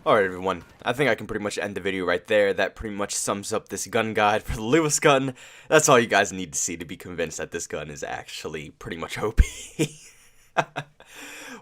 Alright everyone, I think I can pretty much end the video right there. That pretty much sums up this gun guide for the Lewis gun. That's all you guys need to see to be convinced that this gun is actually pretty much OP.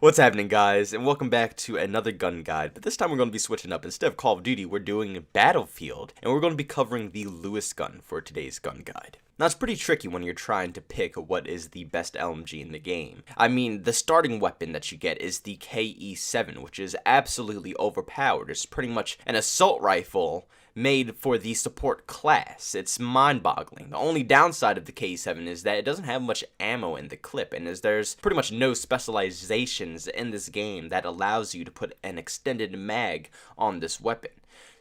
What's happening, guys, and welcome back to another gun guide, but this time we're going to be switching up. Instead of Call of Duty, we're doing Battlefield, and we're going to be covering the Lewis gun for today's gun guide. Now, it's pretty tricky when you're trying to pick what is the best LMG in the game. I mean, the starting weapon that you get is the KE7, which is absolutely overpowered. It's pretty much an assault rifle made for the support class. It's mind-boggling. The only downside of the KE7 is that it doesn't have much ammo in the clip, and there's pretty much no specializations in this game that allows you to put an extended mag on this weapon.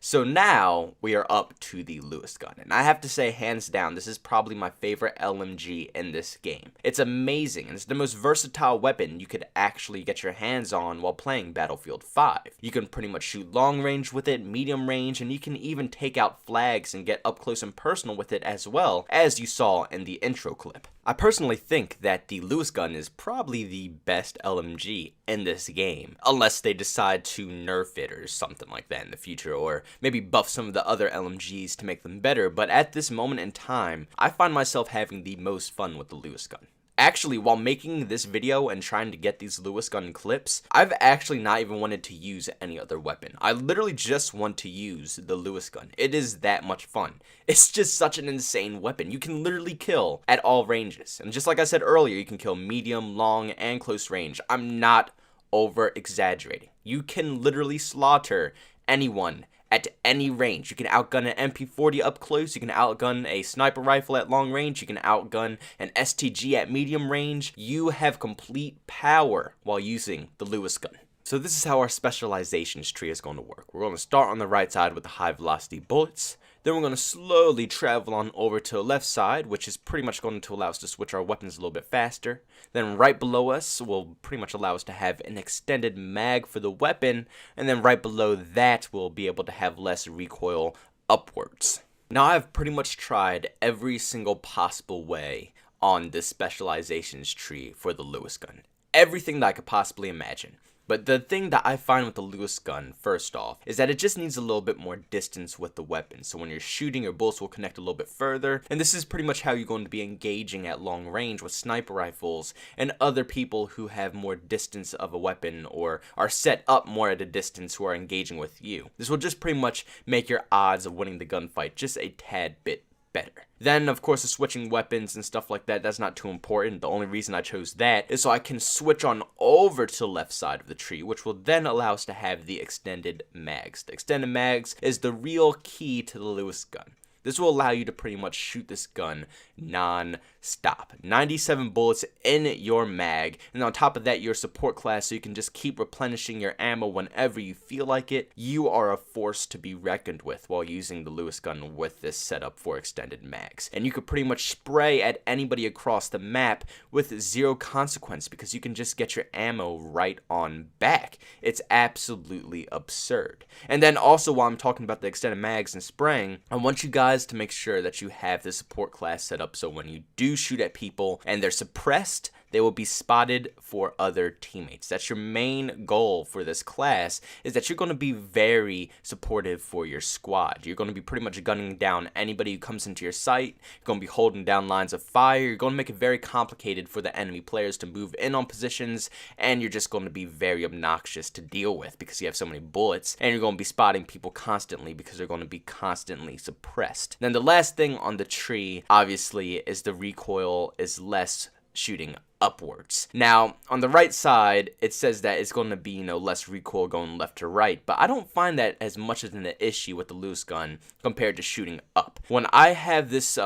So now we are up to the Lewis gun, and I have to say, hands down, this is probably my favorite LMG in this game. It's amazing, and it's the most versatile weapon you could actually get your hands on while playing Battlefield 5. You can pretty much shoot long range with it, medium range, and you can even take out flags and get up close and personal with it as well, as you saw in the intro clip. I personally think that the Lewis gun is probably the best LMG in this game, unless they decide to nerf it or something like that in the future, or maybe buff some of the other LMGs to make them better. But at this moment in time, I find myself having the most fun with the Lewis gun. Actually, while making this video and trying to get these Lewis gun clips, I've actually not even wanted to use any other weapon. I literally just want to use the Lewis gun. It is that much fun. It's just such an insane weapon. You can literally kill at all ranges. And just like I said earlier, you can kill medium, long, and close range. I'm not over exaggerating. You can literally slaughter anyone at any range. You can outgun an MP40 up close, you can outgun a sniper rifle at long range, you can outgun an STG at medium range. You have complete power while using the Lewis gun. So this is how our specializations tree is going to work. We're going to start on the right side with the high velocity bullets. Then we're going to slowly travel on over to the left side, which is pretty much going to allow us to switch our weapons a little bit faster. Then right below us will pretty much allow us to have an extended mag for the weapon. And then right below that, we'll be able to have less recoil upwards. Now, I've pretty much tried every single possible way on this specializations tree for the Lewis gun. Everything that I could possibly imagine. But the thing that I find with the Lewis gun, first off, is that it just needs a little bit more distance with the weapon. So when you're shooting, your bullets will connect a little bit further. And this is pretty much how you're going to be engaging at long range with sniper rifles and other people who have more distance of a weapon or are set up more at a distance who are engaging with you. This will just pretty much make your odds of winning the gunfight just a tad bit better. Then, of course, the switching weapons and stuff like that, that's not too important. The only reason I chose that is so I can switch on over to the left side of the tree, which will then allow us to have the extended mags. The extended mags is the real key to the Lewis gun. This will allow you to pretty much shoot this gun non-stop. 97 bullets in your mag, and on top of that, your support class, so you can just keep replenishing your ammo whenever you feel like it. You are a force to be reckoned with while using the Lewis gun with this setup for extended mags. And you could pretty much spray at anybody across the map with zero consequence because you can just get your ammo right on back. It's absolutely absurd. And then also, while I'm talking about the extended mags and spraying, I want you guys to make sure that you have the support class set up so when you do shoot at people and they're suppressed, they will be spotted for other teammates. That's your main goal for this class, is that you're going to be very supportive for your squad. You're going to be pretty much gunning down anybody who comes into your sight. You're going to be holding down lines of fire. You're going to make it very complicated for the enemy players to move in on positions, and you're just going to be very obnoxious to deal with because you have so many bullets, and you're going to be spotting people constantly because they're going to be constantly suppressed. Then the last thing on the tree, obviously, is the recoil is less shooting upwards. Now, on the right side, it says that it's going to be, less recoil going left to right, but I don't find that as much as an issue with the Lewis gun compared to shooting up. When I have this,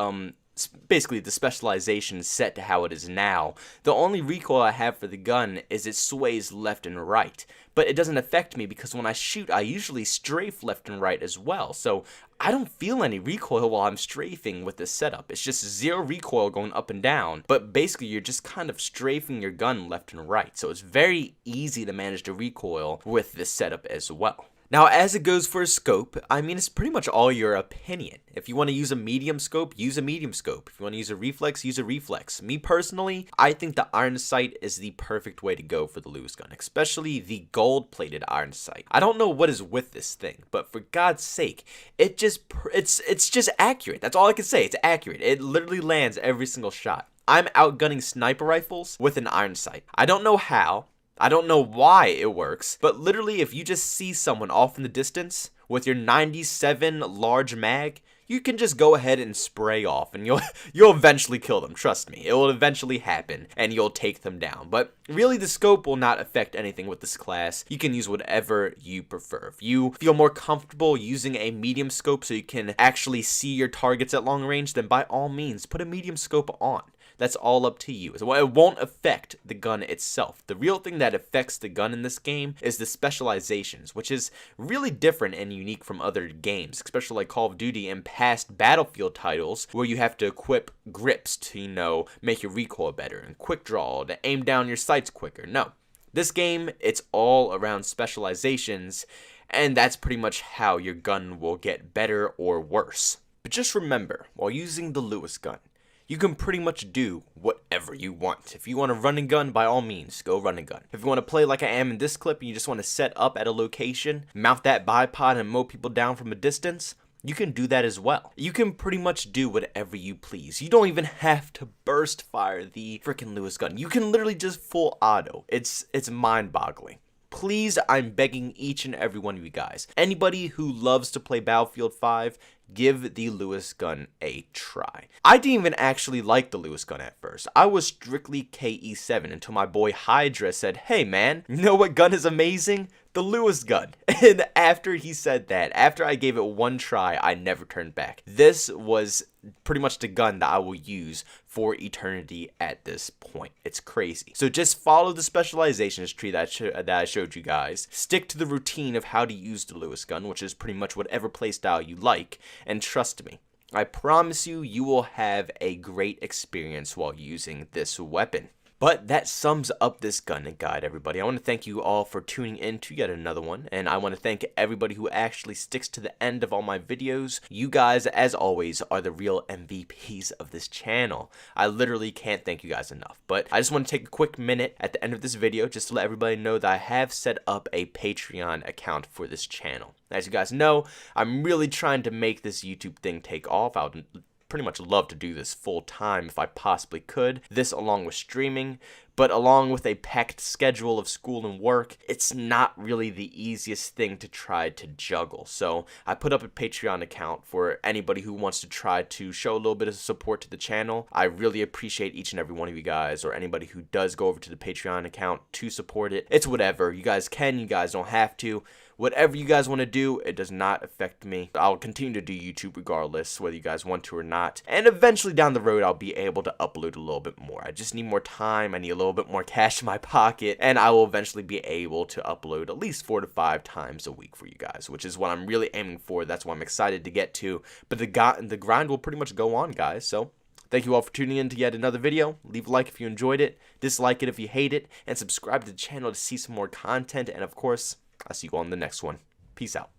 basically the specialization set to how it is now, the only recoil I have for the gun is it sways left and right. But it doesn't affect me because when I shoot, I usually strafe left and right as well. So I don't feel any recoil while I'm strafing with this setup. It's just zero recoil going up and down. But basically, you're just kind of strafing your gun left and right. So it's very easy to manage the recoil with this setup as well. Now, as it goes for a scope, I mean, it's pretty much all your opinion. If you want to use a medium scope, use a medium scope. If you want to use a reflex, use a reflex. Me personally, I think the iron sight is the perfect way to go for the Lewis gun, especially the gold-plated iron sight. I don't know what is with this thing, but for God's sake, it's just accurate. That's all I can say. It's accurate. It literally lands every single shot. I'm outgunning sniper rifles with an iron sight. I don't know how. I don't know why it works, but literally if you just see someone off in the distance with your 97 large mag, you can just go ahead and spray off and you'll eventually kill them. Trust me, it will eventually happen and you'll take them down. But really the scope will not affect anything with this class. You can use whatever you prefer. If you feel more comfortable using a medium scope so you can actually see your targets at long range, then by all means put a medium scope on. That's all up to you. It won't affect the gun itself. The real thing that affects the gun in this game is the specializations, which is really different and unique from other games, especially like Call of Duty and past Battlefield titles where you have to equip grips to, make your recoil better and quick draw to aim down your sights quicker. No. This game, it's all around specializations, and that's pretty much how your gun will get better or worse. But just remember, while using the Lewis gun, you can pretty much do whatever you want. If you want to run and gun, by all means, go run and gun. If you want to play like I am in this clip and you just want to set up at a location, mount that bipod and mow people down from a distance, you can do that as well. You can pretty much do whatever you please. You don't even have to burst fire the freaking Lewis gun. You can literally just full auto. It's mind-boggling. Please, I'm begging each and every one of you guys. Anybody who loves to play Battlefield 5, give the Lewis gun a try. I didn't even actually like the Lewis gun at first. I was strictly KE7 until my boy Hydra said, hey man, you know what gun is amazing? The Lewis gun. And after he said that, after I gave it one try, I never turned back. This was pretty much the gun that I will use for eternity at this point. It's crazy. So just follow the specializations tree that I showed you guys. Stick to the routine of how to use the Lewis gun, which is pretty much whatever playstyle you like. And trust me, I promise you, you will have a great experience while using this weapon. But that sums up this gun guide, everybody. I want to thank you all for tuning in to yet another one, and I want to thank everybody who actually sticks to the end of all my videos. You guys, as always, are the real MVPs of this channel. I literally can't thank you guys enough, but I just want to take a quick minute at the end of this video just to let everybody know that I have set up a Patreon account for this channel. As you guys know, I'm really trying to make this YouTube thing take off. I would pretty much love to do this full time if I possibly could. This along with streaming, but along with a packed schedule of school and work, it's not really the easiest thing to try to juggle. So I put up a Patreon account for anybody who wants to try to show a little bit of support to the channel. I really appreciate each and every one of you guys, or anybody who does go over to the Patreon account to support it. It's whatever. You guys can, you guys don't have to. Whatever you guys want to do, it does not affect me. I'll continue to do YouTube regardless, whether you guys want to or not. And eventually down the road, I'll be able to upload a little bit more. I just need more time. I need a little bit more cash in my pocket. And I will eventually be able to upload at least 4 to 5 times a week for you guys, which is what I'm really aiming for. That's what I'm excited to get to. But the grind will pretty much go on, guys. So thank you all for tuning in to yet another video. Leave a like if you enjoyed it. Dislike it if you hate it. And subscribe to the channel to see some more content. And of course, I'll see you all in the next one. Peace out.